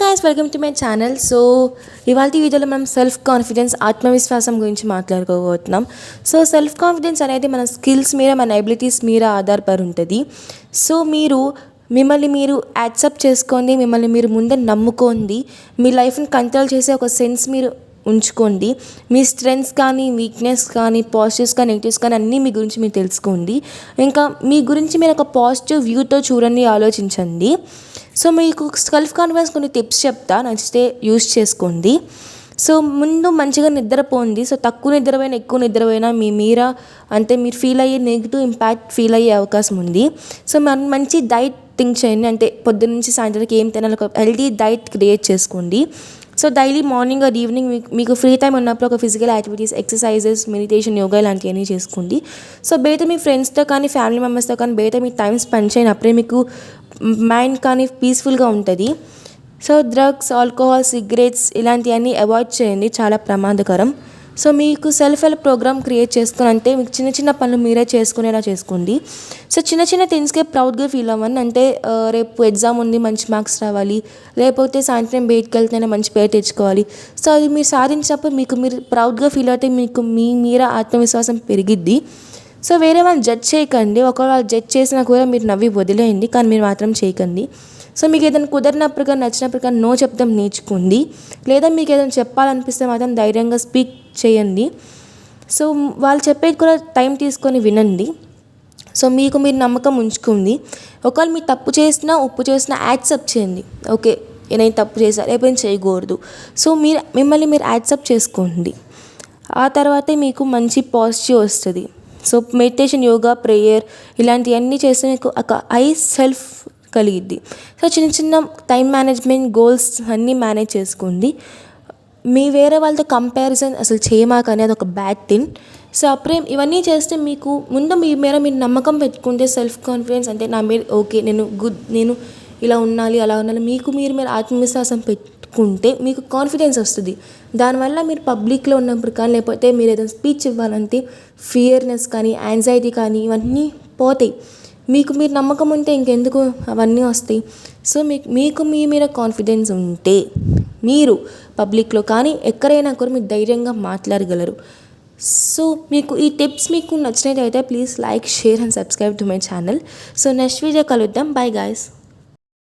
Guys, welcome to my channel. So ఇవాళ వీడియోలో మనం సెల్ఫ్ కాన్ఫిడెన్స్, ఆత్మవిశ్వాసం గురించి మాట్లాడుకోబోతున్నాం. సో సెల్ఫ్ కాన్ఫిడెన్స్ అనేది మన స్కిల్స్ మీద, మన ఎబిలిటీస్ మీద ఆధారపడి ఉంటుంది. సో మిమ్మల్ని మీరు యాక్సెప్ట్ చేసుకోండి, మిమ్మల్ని మీరు ముందే నమ్ముకోండి, మీ లైఫ్ని కంట్రోల్ చేసే ఒక సెన్స్ మీరు ఉంచుకోండి. మీ స్ట్రెంగ్స్ కానీ, వీక్నెస్ కానీ, పాజిటివ్స్ కానీ, నెగిటివ్స్ కానీ అన్నీ మీ గురించి మీరు తెలుసుకోండి. ఇంకా మీ గురించి మీరు ఒక పాజిటివ్ వ్యూతో చూడండి, ఆలోచించండి. సో మీకు సెల్ఫ్ కాన్ఫిడెన్స్ కొన్ని టిప్స్ చెప్తా, నచ్చితే యూస్ చేసుకోండి. సో ముందు మంచిగా నిద్రపోండి. సో తక్కువ నిద్రపోయినా, ఎక్కువ నిద్రపోయినా అంటే మీరు ఫీల్ అయ్యే నెగిటివ్ ఇంపాక్ట్ ఫీల్ అయ్యే అవకాశం ఉంది. సో మంచి డైట్ థింక్ చేయండి. అంటే పొద్దున్న నుంచి సాయంత్రానికి ఏం తినాలి, ఒక హెల్తీ డైట్ క్రియేట్ చేసుకోండి. So daily morning or evening మీకు ఫ్రీ టైం ఉన్నప్పుడు ఒక physical activities, exercises, meditation, yoga ఇలాంటివన్నీ చేసుకోండి. సో బయట మీ ఫ్రెండ్స్తో కానీ, ఫ్యామిలీ మెంబర్స్తో కానీ బయట మీ టైం స్పెండ్ చేయండి. అప్పుడే మీకు మైండ్ కానీ పీస్ఫుల్గా ఉంటుంది. సో డ్రగ్స్, ఆల్కహాల్, సిగరెట్స్ ఇలాంటివన్నీ అవాయిడ్ చేయండి, చాలా ప్రమాదకరం. సో మీకు సెల్ఫ్ హెల్ప్ ప్రోగ్రామ్ క్రియేట్ చేసుకుని, అంటే మీకు చిన్న చిన్న పనులు మీరే చేసుకునేలా చేసుకోండి. సో చిన్న చిన్న థింగ్స్కే ప్రౌడ్గా ఫీల్ అవ్వండి. అంటే రేపు ఎగ్జామ్ ఉంది, మంచి మార్క్స్ రావాలి, లేకపోతే సాయంత్రం బయటకు వెళ్తేనే మంచి పేరు తెచ్చుకోవాలి. సో అది మీరు సాధించినప్పుడు మీరు ప్రౌడ్గా ఫీల్ అవుతే మీకు మీద ఆత్మవిశ్వాసం పెరిగిద్ది. సో వేరే వాళ్ళు జడ్జ్ చేయకండి. ఒకవేళ వాళ్ళు జడ్జ్ చేసినా కూడా మీరు నవ్వి వదిలేయండి, కానీ మీరు మాత్రం చేయకండి. సో మీకు ఏదైనా కుదిరినప్పుడు కానీ, నచ్చినప్పుడు కానీ నో చెప్తాం నేర్చుకోండి. లేదా మీకు ఏదైనా చెప్పాలనిపిస్తే మాత్రం ధైర్యంగా స్పీక్ చేయండి. సో వాళ్ళు చెప్పేది కూడా టైం తీసుకొని వినండి. సో మీకు మీరు నమ్మకం ఉంచుకోండి. ఒకవేళ మీరు తప్పు చేసినా, ఒప్పు చేసినా యాక్సెప్ట్ చేయండి. ఓకే, నేను తప్పు చేశాను, రేపు చేయకూడదు. సో మిమ్మల్ని మీరు యాక్సెప్ట్ చేసుకోండి. ఆ తర్వాతే మీకు మంచి పాజిటివ్ వస్తుంది. సో మెడిటేషన్, యోగా, ప్రేయర్ ఇలాంటివన్నీ చేస్తే మీకు ఒక సెల్ఫ్ కలిగిద్ది. సో చిన్న చిన్న టైం మేనేజ్మెంట్, గోల్స్ అన్నీ మేనేజ్ చేసుకోండి. వేరే వాళ్ళతో కంపారిజన్ అసలు చేయమాకని, అది ఒక బ్యాడ్ థింగ్. సో అప్పుడే ఇవన్నీ చేస్తే మీకు ముందు మీరు నమ్మకం పెట్టుకుంటే సెల్ఫ్ కాన్ఫిడెన్స్, అంటే నా మీద ఓకే, నేను ఇలా ఉండాలి, అలా ఉండాలి, మీరు ఆత్మవిశ్వాసం పెట్టుకుంటే మీకు కాన్ఫిడెన్స్ వస్తుంది. దానివల్ల మీరు పబ్లిక్లో ఉన్నప్పుడు కానీ, లేకపోతే మీరు ఏదైనా స్పీచ్ ఇవ్వాలంటే ఫియర్నెస్ కానీ, యాంగ్జైటీ కానీ ఇవన్నీ పోతాయి. మీరు నమ్మకం ఉంటే ఇంకెందుకు అవన్నీ వస్తాయి. సో మీకు మీ మీద కాన్ఫిడెన్స్ ఉంటే మీరు పబ్లిక్లో కానీ ఎక్కడైనా కూడా మీరు ధైర్యంగా మాట్లాడగలరు. సో మీకు ఈ టిప్స్ మీకు నచ్చినట్టయితే please like, share and subscribe to my channel. So next video కలుద్దాం. Bye guys.